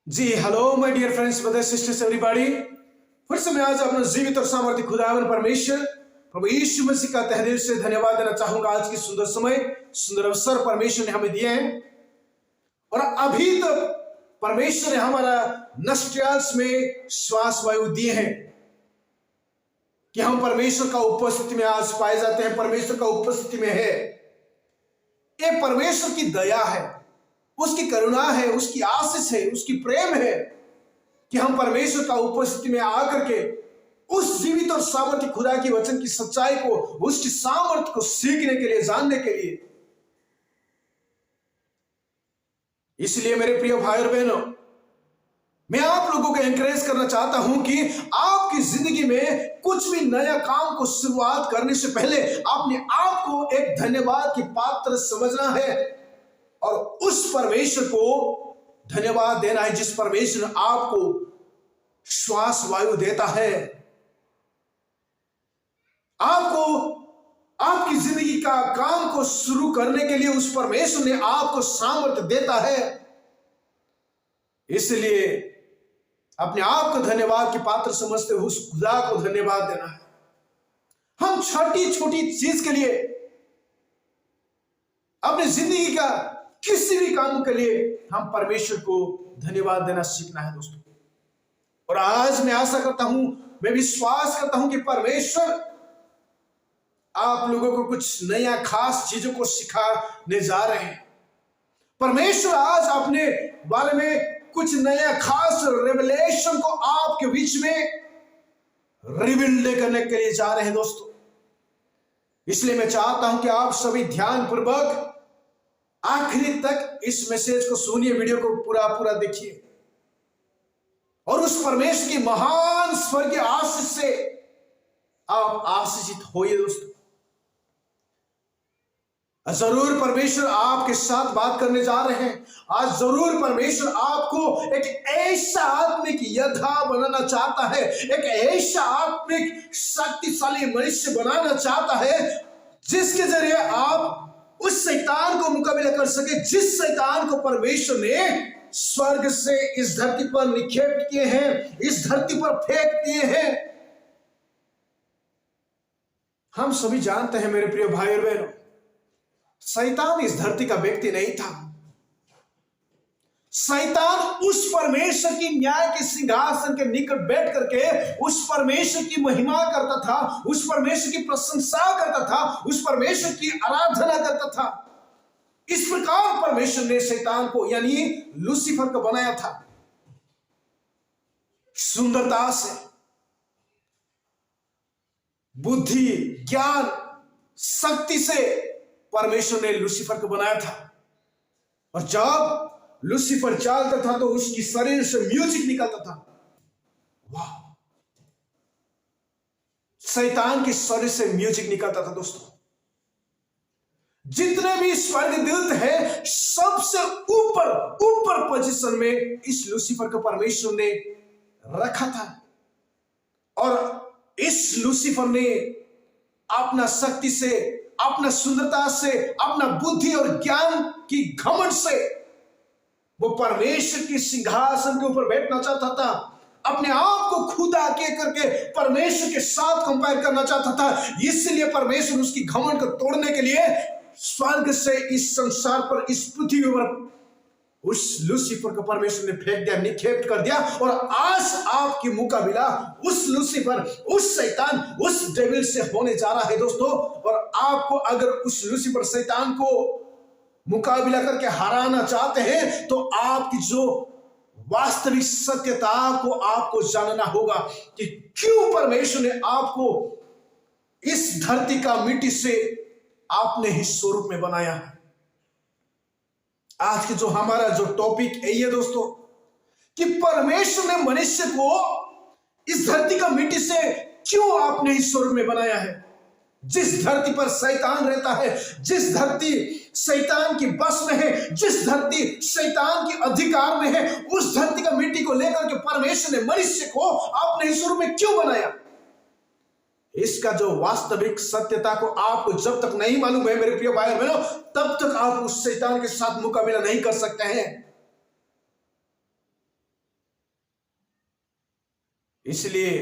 Ji hello my dear friends brothers sisters everybody. फिर से मैं आज अपना जीवित और सामर्थ्य खुदावन परमेश्वर प्रभु यीशु मसीह का तहे दिल से धन्यवाद देना चाहूंगा। आज की सुंदर समय सुंदर अवसर परमेश्वर ने हमें दिए हैं और अभी तक परमेश्वर ने हमारा नस्ट्रियल्स में श्वास वायु दिए हैं कि हम परमेश्वर का उपस्थिति में आज पाए जाते हैं, परमेश्वर का उपस्थिति में है। ये परमेश्वर की दया है, उसकी करुणा है, उसकी आशीष है, उसकी प्रेम है कि हम परमेश्वर का उपस्थिति में आकर के उस जीवित और सामर्थ्य खुदा की वचन की सच्चाई को, उसकी सामर्थ्य को सीखने के लिए, जानने के लिए। इसलिए मेरे प्रिय भाई और बहनों, मैं आप लोगों को एनकरेज करना चाहता हूं कि आपकी जिंदगी में कुछ भी नया काम को शुरुआत करने से पहले अपने आप को एक धन्यवाद की पात्र समझना है और उस परमेश्वर को धन्यवाद देना है जिस परमेश्वर ने आपको श्वास वायु देता है, आपको आपकी जिंदगी का काम को शुरू करने के लिए उस परमेश्वर ने आपको सामर्थ्य देता है। इसलिए अपने आप को धन्यवाद के पात्र समझते हुए उस खुदा को धन्यवाद देना है। हम छोटी छोटी चीज के लिए, अपनी जिंदगी का किसी भी काम के लिए हम परमेश्वर को धन्यवाद देना सीखना है दोस्तों। और आज मैं आशा करता हूं, मैं विश्वास करता हूं कि परमेश्वर आप लोगों को कुछ नया खास चीजों को सिखाने जा रहे हैं। परमेश्वर आज अपने बारे में कुछ नया खास रेवलेशन को आपके बीच में रिवील करने के लिए जा रहे हैं दोस्तों। इसलिए मैं चाहता हूं कि आप सभी ध्यान पूर्वक आखिरी तक इस मैसेज को सुनिए, वीडियो को पूरा देखिए और उस परमेश्वर की महान स्वर्गीय आशीष से आप आशीषित होइए दोस्तों। जरूर परमेश्वर आपके साथ बात करने जा रहे हैं। आज जरूर परमेश्वर आपको एक ऐसा आत्मिक योद्धा बनाना चाहता है, एक ऐसा आत्मिक शक्तिशाली मनुष्य बनाना चाहता है जिसके जरिए आप उस शैतान को मुकाबला कर सके, जिस शैतान को परमेश्वर ने स्वर्ग से इस धरती पर निक्षेप किए हैं, इस धरती पर फेंक दिए हैं। हम सभी जानते हैं मेरे प्रिय भाई और बहनों, शैतान इस धरती का व्यक्ति नहीं था। शैतान उस परमेश्वर की न्याय के सिंहासन के निकट बैठ करके उस परमेश्वर की महिमा करता था, उस परमेश्वर की प्रशंसा करता था, उस परमेश्वर की आराधना करता था। इस प्रकार परमेश्वर ने शैतान को यानी लूसीफर को बनाया था। सुंदरता से, बुद्धि, ज्ञान, शक्ति से परमेश्वर ने लूसीफर को बनाया था। और जब लूसीफर चलता था तो उसकी शरीर से म्यूजिक निकलता था। वाह, शैतान की शरीर से म्यूजिक निकलता था दोस्तों। जितने भी स्वर्गदूत है सबसे ऊपर पोजीशन में इस लूसीफर को परमेश्वर ने रखा था। और इस लूसीफर ने अपना शक्ति से, अपना सुंदरता से, अपना बुद्धि और ज्ञान की घमंड से वो परमेश्वर की सिंहासन के ऊपर बैठना चाहता था। अपने आप को खुदा कह करके परमेश्वर के साथ कंपेयर करना चाहता था। इसलिए परमेश्वर उसकी घमंड को तोड़ने के लिए स्वर्ग से इस संसार पर, इस पृथ्वी पर उस लूसीफर को परमेश्वर ने फेंक दिया, निक्षेप कर दिया। और आज आपकी मुकाबला उस लूसीफर, उस शैतान, उस डेविल से होने जा रहा है दोस्तों। और आपको अगर उस लूसीफर शैतान को मुकाबला करके हराना चाहते हैं तो आपकी जो वास्तविक सत्यता को आपको जानना होगा कि क्यों परमेश्वर ने आपको इस धरती का मिट्टी से आपने ही स्वरूप में बनाया है। आज के जो हमारा जो टॉपिक है ये दोस्तों, कि परमेश्वर ने मनुष्य को इस धरती का मिट्टी से क्यों आपने ही स्वरूप में बनाया है। जिस धरती पर शैतान रहता है, जिस धरती शैतान की बस में है, जिस धरती शैतान के अधिकार में है, उस धरती का मिट्टी को लेकर के परमेश्वर ने मनुष्य को अपने ईश्वर में क्यों बनाया। इसका जो वास्तविक सत्यता को आपको जब तक नहीं मालूम है मेरे प्रिय भाई बहनों, तब तक आप उस शैतान के साथ मुकाबला नहीं कर सकते हैं। इसलिए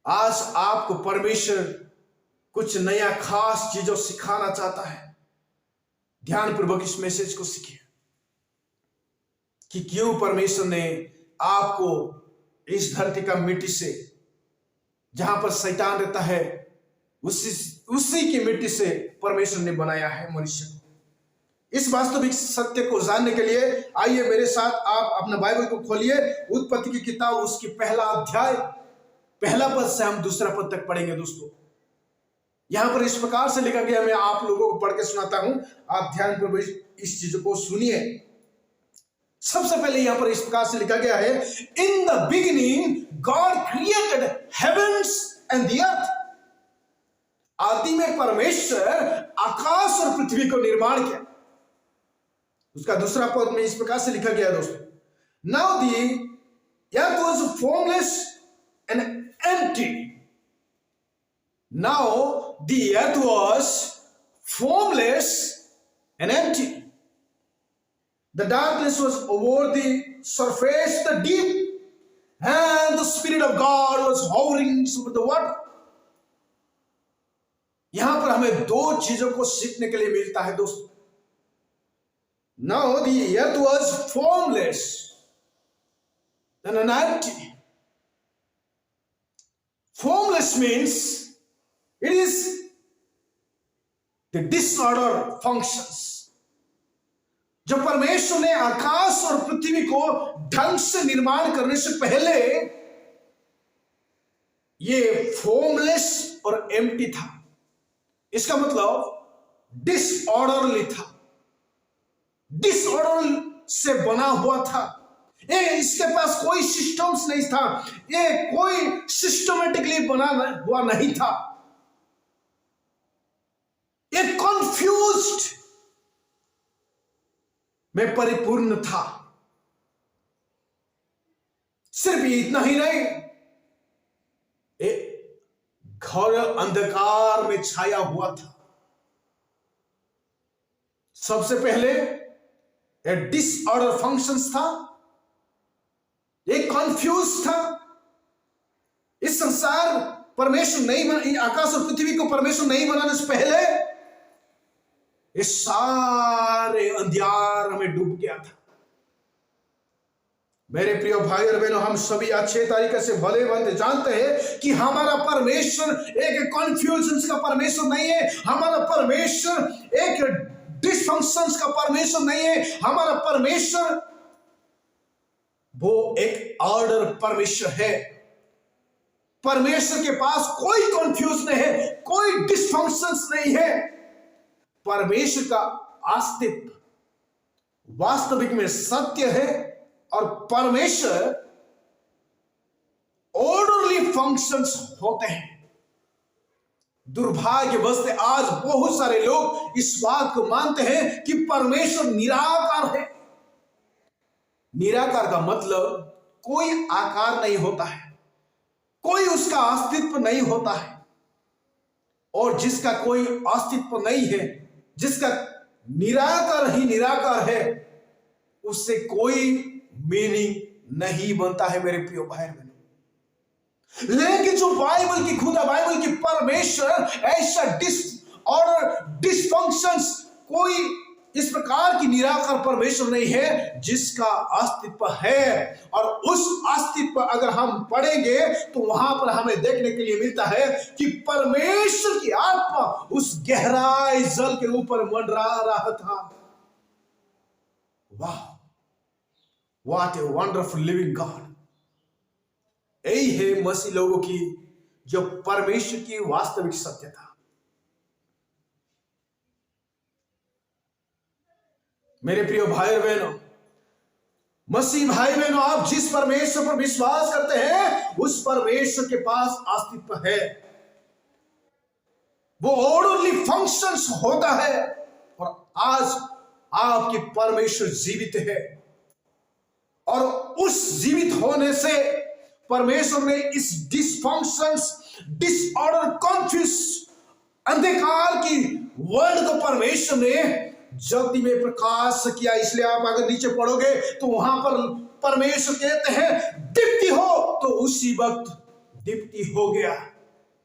आज आपको परमेश्वर कुछ नया खास चीजों सिखाना चाहता है। ध्यानपूर्वक इस मैसेज को सीखिए कि क्यों परमेश्वर ने आपको इस धरती का मिट्टी से, जहां पर शैतान रहता है, उसी की मिट्टी से परमेश्वर ने बनाया है मनुष्य को। इस वास्तविक सत्य को जानने के लिए आइए मेरे साथ आप अपना बाइबल को खोलिए, उत्पत्ति की किताब उसकी पहला अध्याय पहला पद से हम दूसरा पद तक पढ़ेंगे। दोस्तों यहां पर इस प्रकार से लिखा गया, मैं आप लोगों को पढ़ के सुनाता हूं, आप ध्यानपूर्वक इस चीज को सुनिए। सबसे पहले यहां पर इस प्रकार से लिखा गया है, in the beginning God created heaven's and the earth. आदि में परमेश्वर आकाश और पृथ्वी को निर्माण किया। उसका दूसरा पद में इस प्रकार से लिखा गया दोस्तों, now the earth was formless and empty. Now the earth was formless and empty. The darkness was over the surface, the deep, and the Spirit of God was hovering over the water. यहां पर हमें दो चीजों को सीखने के लिए मिलता है दोस्तों। Now the earth was formless and empty. Formless means it is the disorder functions. जब परमेश्वर ने आकाश और पृथ्वी को ढंग से निर्माण करने से पहले ये फॉर्मलेस और एम्प्टी था। इसका मतलब डिसऑर्डरली था, डिसऑर्डर से बना हुआ था। ये इसके पास कोई सिस्टम्स नहीं था, ये कोई सिस्टमेटिकली बना हुआ नहीं था। ये कंफ्यूज्ड में परिपूर्ण था। सिर्फ इतना ही नहीं, घर अंधकार में छाया हुआ था। सबसे पहले डिसऑर्डर फंक्शंस था, एक कंफ्यूज था। इस संसार परमेश्वर नहीं बना, आकाश और पृथ्वी को परमेश्वर नहीं बनाने से पहले ये सारे अंधियार में डूब गया था। मेरे प्रिय भाई और बहनों, हम सभी अच्छे तरीके से भले भांति जानते हैं कि हमारा परमेश्वर एक कंफ्यूजन का परमेश्वर नहीं है। हमारा परमेश्वर एक डिसफंक्शंस का परमेश्वर नहीं है। हमारा परमेश्वर वो एक ऑर्डर परमेश्वर है। परमेश्वर के पास कोई कंफ्यूजन नहीं है, कोई डिसफंक्शंस नहीं है। परमेश्वर का अस्तित्व वास्तविक में सत्य है और परमेश्वर ऑर्डरली फंक्शंस होते हैं। दुर्भाग्यवश आज बहुत सारे लोग इस बात को मानते हैं कि परमेश्वर निराकार है। निराकार का मतलब कोई आकार नहीं होता है, कोई उसका अस्तित्व नहीं होता है। और जिसका कोई अस्तित्व नहीं है, जिसका निराकार ही निराकार है, उससे कोई मीनिंग नहीं बनता है मेरे प्रिय भाई बहनों। लेकिन जो बाइबल की खुदा, बाइबल की परमेश्वर ऐसा डिसऑर्डर, डिसफंक्शंस, कोई इस प्रकार की निराकार परमेश्वर नहीं है, जिसका अस्तित्व है। और उस अस्तित्व अगर हम पढ़ेंगे तो वहां पर हमें देखने के लिए मिलता है कि परमेश्वर की आत्मा उस गहराई जल के ऊपर मंडरा रहा था। वाह, what a wonderful living God. यही है मसीह लोगों की जो परमेश्वर की वास्तविक सत्यता। मेरे प्रिय भाई और बहनों, मसीह भाई बहनों, आप जिस परमेश्वर पर विश्वास करते हैं उस परमेश्वर के पास अस्तित्व है। वो ऑर्डरली फंक्शंस होता है। और आज आपकी परमेश्वर जीवित है और उस जीवित होने से परमेश्वर ने इस डिसफंक्शंस, डिसऑर्डर, कंफ्यूज, अंधकार की वर्ल्ड को परमेश्वर ने ज्योति में प्रकाश किया। इसलिए आप अगर नीचे पढ़ोगे तो वहां पर परमेश्वर कहते हैं दीप्ति हो, तो उसी वक्त दीप्ति हो गया।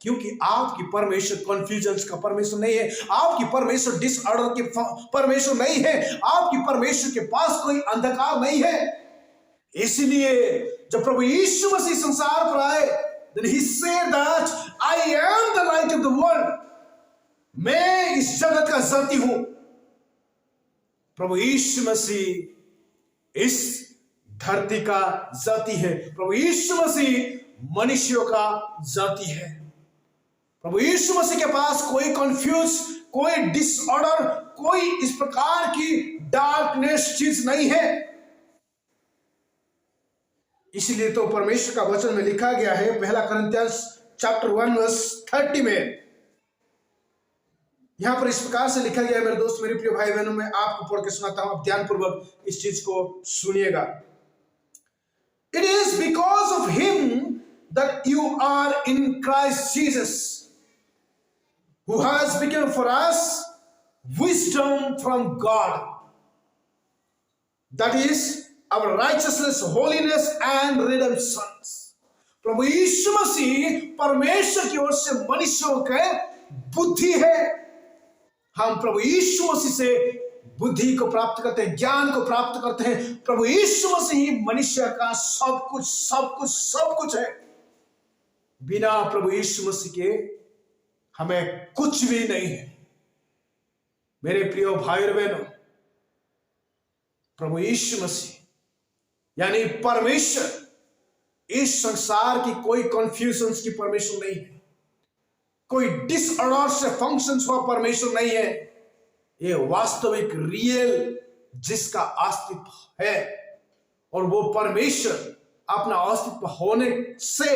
क्योंकि आपकी परमेश्वर कंफ्यूजन का परमेश्वर नहीं है, आपकी परमेश्वर डिसऑर्डर के परमेश्वर नहीं है, आपकी परमेश्वर के पास कोई अंधकार नहीं है। इसलिए जब प्रभु यीशु मसीह संसार पर आए, then he said that I am the light of the world, मैं इस जगत का ज्योति हूं। प्रभु यीशु मसीह इस धरती का ज्योति है, प्रभु यीशु मसीह मनुष्यों का ज्योति है। प्रभु यीशु मसीह के पास कोई कंफ्यूज, कोई डिसऑर्डर, कोई इस प्रकार की डार्कनेस चीज नहीं है। इसलिए तो परमेश्वर का वचन में लिखा गया है, पहला कोरिन्थियंस चैप्टर 1 वर्स 30 में, यहां पर इस प्रकार से लिखा गया है। मेरे दोस्त, मेरे प्रिय भाई बहनों, मैं आपको पढ़ के सुनाता हूं, आप ध्यानपूर्वक इस चीज को सुनिएगा। It is because of him that you are in Christ Jesus, who has become for us wisdom from God, that is our righteousness, holiness and redemption। प्रभु यीशु मसीह परमेश्वर की ओर से मनुष्यों के बुद्धि है। हम प्रभु यीशु मसीह से बुद्धि को प्राप्त करते हैं, ज्ञान को प्राप्त करते हैं। प्रभु यीशु मसीह मनुष्य का सब कुछ सब कुछ सब कुछ है। बिना प्रभु यीशु मसीह के हमें कुछ भी नहीं है। मेरे प्रिय भाई और बहनों, प्रभु यीशु मसीह यानी परमेश्वर इस संसार की कोई कंफ्यूजन की परमेश्वर नहीं है, कोई डिसऑर्डर से फंक्शंस हुआ परमेश्वर नहीं है। ये वास्तविक रियल जिसका अस्तित्व है, और वो परमेश्वर अपना अस्तित्व होने से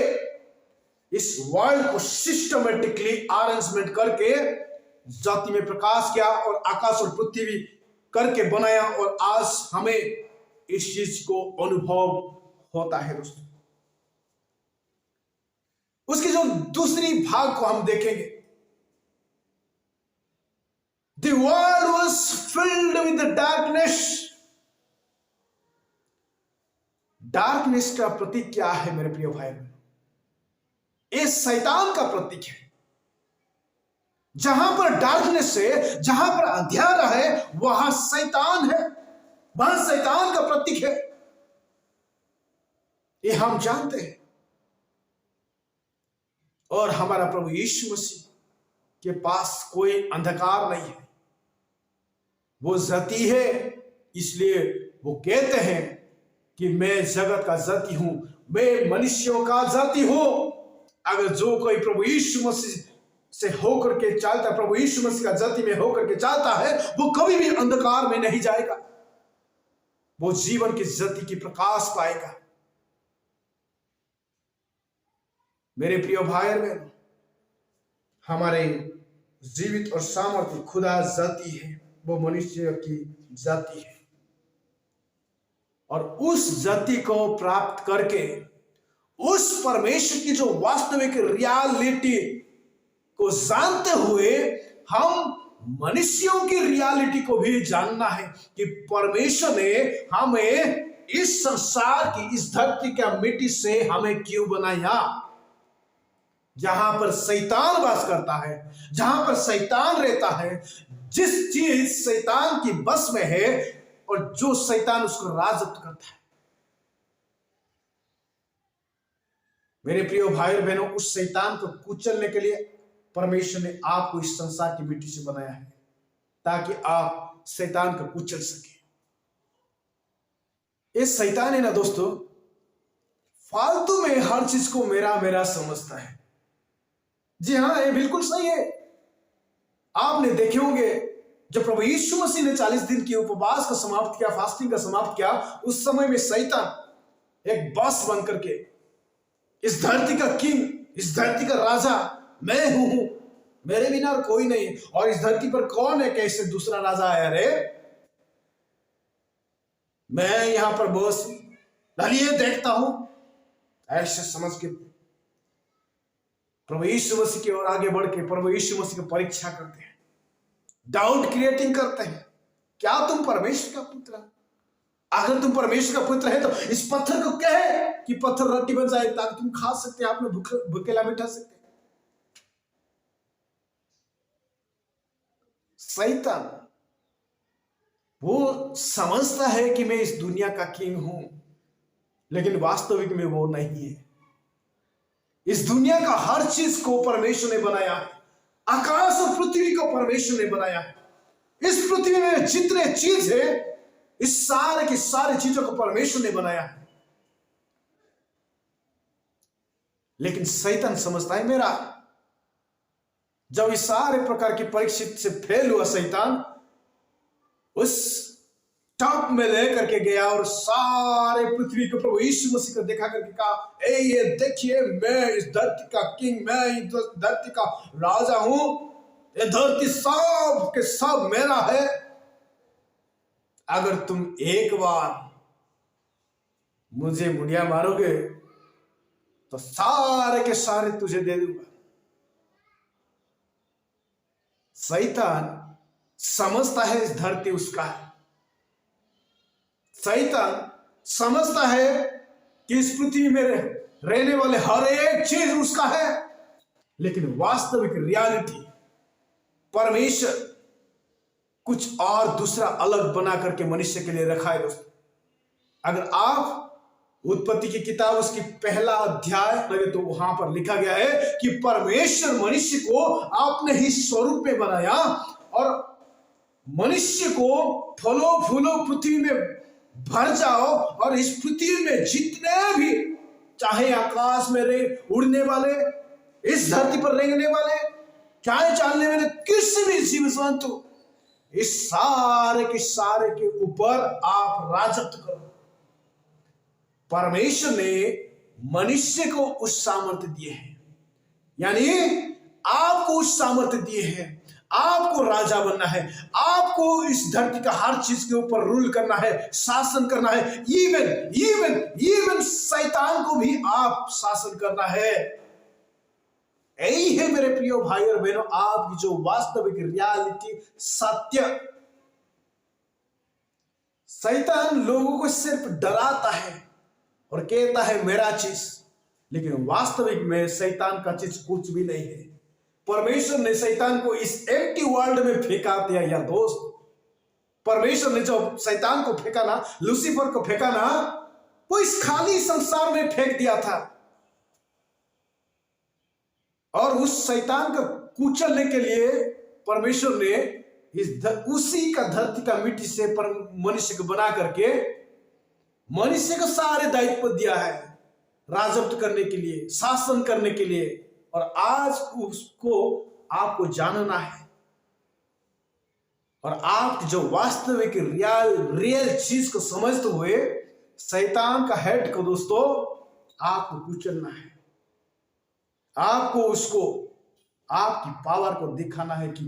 इस वर्ल्ड को सिस्टमेटिकली अरेंजमेंट करके जाति में प्रकाश किया और आकाश और पृथ्वी करके बनाया, और आज हमें इस चीज को अनुभव होता है। दोस्तों, उसकी जो दूसरी भाग को हम देखेंगे, The world was filled with the darkness। Darkness का प्रतीक क्या है मेरे प्रिय भाई? ये शैतान का प्रतीक है। जहां पर डार्कनेस है, जहां पर अंधेरा है, वहां शैतान है, वहां शैतान का प्रतीक है। ये हम जानते हैं। और हमारा प्रभु यीशु मसीह के पास कोई अंधकार नहीं है, वो ज्योति है। इसलिए वो कहते हैं कि मैं जगत का ज्योति हूं, मैं मनुष्यों का ज्योति हूं। अगर जो कोई प्रभु यीशु मसीह से होकर के चलता, प्रभु यीशु मसीह का ज्योति में होकर के चलता है, वो कभी भी अंधकार में नहीं जाएगा, वो जीवन की ज्योति की प्रकाश पाएगा। मेरे प्रिय भाई और बहन, हमारे जीवित और सामर्थ्य खुदा ज्योति है, वो मनुष्य की ज्योति है। और उस ज्योति को प्राप्त करके, उस परमेश्वर की जो वास्तविक रियलिटी को जानते हुए, हम मनुष्यों की रियलिटी को भी जानना है कि परमेश्वर ने हमें इस संसार की, इस धरती का मिट्टी से हमें क्यों बनाया। जहां पर शैतान वास करता है, जहां पर शैतान रहता है, जिस चीज शैतान की बस में है और जो शैतान उसको राजत्व करता है। मेरे प्रिय भाई और बहनों, उस शैतान को कुचलने के लिए परमेश्वर ने आपको इस संसार की मिट्टी से बनाया है, ताकि आप शैतान को कुचल सके। ये शैतान है ना दोस्तों, फालतू में हर चीज को मेरा मेरा समझता है। जी हाँ, ये बिल्कुल सही है। आपने देखे होंगे, जब प्रभु यीशु मसीह ने 40 दिन की उपवास का समाप्त किया, फास्टिंग का समाप्त किया, उस समय में शैतान एक बॉस बन करके, इस धरती का किंग, इस धरती का राजा मैं हूं, मेरे बिना और कोई नहीं, और इस धरती पर कौन है कैसे दूसरा राजा आया रे, मैं यहां पर बॉस लालिए देखता हूं, ऐसे समझ के प्रभु यीशु मसीह की ओर आगे बढ़ के प्रभु यीशु मसीह की परीक्षा करते हैं, डाउट क्रिएटिंग करते हैं। क्या तुम परमेश्वर का पुत्र हो? अगर तुम परमेश्वर का पुत्र है तो इस पत्थर को कहे कि पत्थर रोटी बन जाए, ताकि तुम खा सकते, आप में भूखेला मिटा सकते। शैतान वो समझता है कि मैं इस दुनिया का किंग हूं, लेकिन वास्तविक में वो नहीं है। इस दुनिया का हर चीज को परमेश्वर ने बनाया, आकाश और पृथ्वी को परमेश्वर ने बनाया। इस पृथ्वी में जितने चीज है, इस सारे की सारी चीजों को परमेश्वर ने बनाया। लेकिन शैतान समझता है मेरा। जब इस सारे प्रकार की परीक्षित से फेल हुआ, शैतान उस टॉप में लेकर के गया और सारे पृथ्वी को प्रभु यीशु मसीह को देखा करके कहा, ए ये देखिए, मैं इस धरती का किंग, मैं इस धरती का राजा हूं, ये धरती सब के सब मेरा है। अगर तुम एक बार मुझे मुड़िया मारोगे तो सारे के सारे तुझे दे दूंगा। शैतान समझता है इस धरती उसका है। शैतान समझता है कि इस पृथ्वी में रहने वाले हर एक चीज उसका है। लेकिन वास्तविक रियलिटी परमेश्वर कुछ और दूसरा अलग बना करके मनुष्य के लिए रखा है। दोस्तों, अगर आप उत्पत्ति की किताब उसकी पहला अध्याय लगे तो वहां पर लिखा गया है कि परमेश्वर मनुष्य को अपने ही स्वरूप में बनाया और मनुष्य को फलो फूलो पृथ्वी में भर जाओ और इस पृथ्वी में जितने भी, चाहे आकाश में उड़ने वाले, इस धरती पर रेंगने वाले, चाहे चालने वाले किसी भी जीव जंतु, इस सारे के ऊपर आप राजत्व करो। परमेश्वर ने मनुष्य को उस सामर्थ्य दिए हैं, यानी आपको उस सामर्थ्य दिए हैं। आपको राजा बनना है, आपको इस धरती का हर चीज के ऊपर रूल करना है, शासन करना है। इवन शैतान को भी आप शासन करना है। यही है मेरे प्रिय भाई और बहनों, आपकी जो वास्तविक रियलिटी, सत्य। शैतान लोगों को सिर्फ डराता है और कहता है मेरा चीज, लेकिन वास्तविक में शैतान का चीज कुछ भी नहीं है। परमेश्वर ने शैतान को इस एम्प्टी वर्ल्ड में फेंका दिया यार दोस्त। परमेश्वर ने जो शैतान को फेंका ना, लूसीफर को फेंका ना, वो इस खाली संसार में फेंक दिया था। और उस शैतान को कुचलने के लिए परमेश्वर ने उसी का धरती का मिट्टी से मनुष्य को बना करके मनुष्य को सारे दायित्व दिया है, राजत्व करने के लिए, शासन करने के लिए। और आज उसको आपको जानना है और आप जो वास्तविक रियल चीज को समझते हुए शैतान का हेड को दोस्तों आपको कुचलना है। आपको उसको, आपकी पावर को दिखाना है कि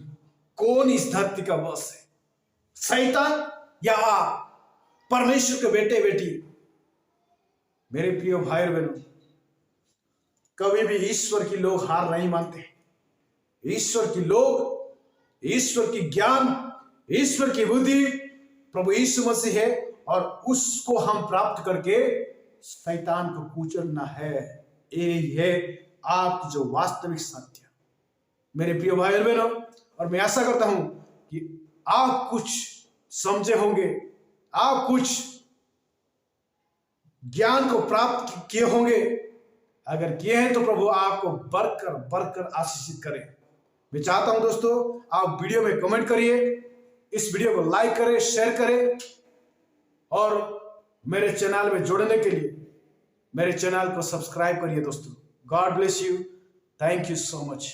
कौन इस धरती का बॉस है, शैतान या आप, परमेश्वर के बेटे बेटी। मेरे प्रिय भाई और बहनों, कभी भी ईश्वर की लोग हार नहीं मानते। ईश्वर की लोग, ईश्वर की ज्ञान, ईश्वर की बुद्धि प्रभु यीशु मसीह है और उसको हम प्राप्त करके शैतान को कुचलना है। यही है आपकी जो वास्तविक सत्य। मेरे प्रिय भाई और बहनों, और मैं आशा करता हूं कि आप कुछ समझे होंगे, आप कुछ ज्ञान को प्राप्त किए होंगे। अगर किए हैं तो प्रभु आपको बढ़कर आशीषित करें। मैं चाहता हूं दोस्तों, आप वीडियो में कमेंट करिए, इस वीडियो को लाइक करें, शेयर करें और मेरे चैनल में जुड़ने के लिए मेरे चैनल को सब्सक्राइब करिए दोस्तों। God bless you. Thank you so much.